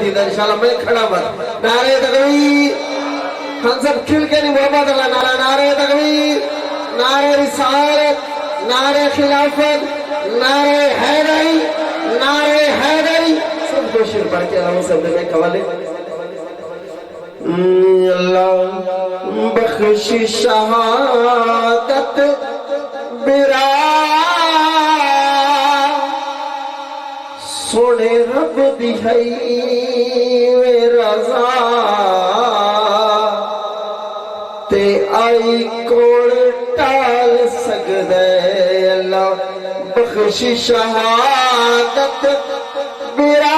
دیتا انشاءاللہ میں کھڑا مت نعرہ تکبیر ہم سب کھل کے نہیں محبت اللہ نعرہ نعرہ تکبیر نعرہ رسالت نعرہ خلافت نعرہ حیدری نعرہ حیدری سب کو شیر پڑھ کے اللہ سب نے قوالے اللہ بخش شہادت برا سونے رب دہائی رضا تے آئی کوڑ ٹال سکدے اللہ بخش شہادت برا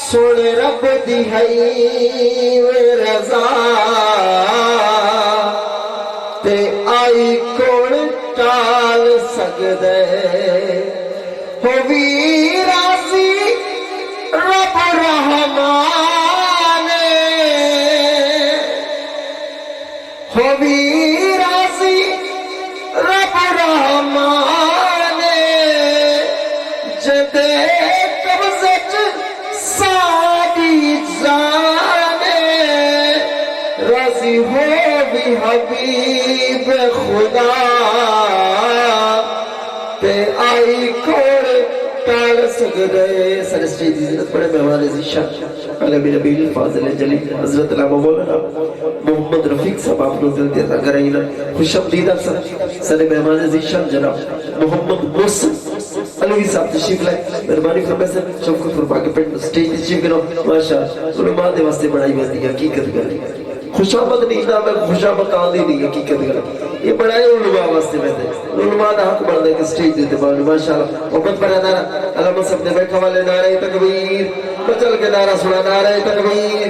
سونے رب دہائی رضا تے آئی کوڑ ٹال سکدے ہووی راضی رب رحمان ہووی راضی رب رحمان جدے قبضت ساری جانے راضی ہو بھی حبیب خدا تے آئی کوڑ ٹال سکدے سر اسٹیج کی زینت پڑے مہمان عزیزشان علمی نبی فاضل جلی حضرت علامہ مولانا محمد رفیق صاحب آپ لوگ دل دیتا کرائینا خوش آمدیدہ سر مہمان عزیزشان جناب محمد محسن علوی صاحب تشریف لائے مہربانی فرمائے سر شوکت فرما کے پینٹ اسٹیج تشریف کرو ماشاءاللہ علماء دے واسطے بڑائی واسطے حقیقت گلی خوش آمد نہیں نہ میں خوش آمد آندھی نہیں حقیقت گلی یہ بڑائی علماء واسطے میں دے علماء دا حق بڑھ دے کہ سٹیج دیتے بانی ماشاءاللہ محبت پر نعرہ علامہ صاحب نے بیٹھا والے نعرہ تکبیر بچل کے نعرہ سنا نعرہ تکبیر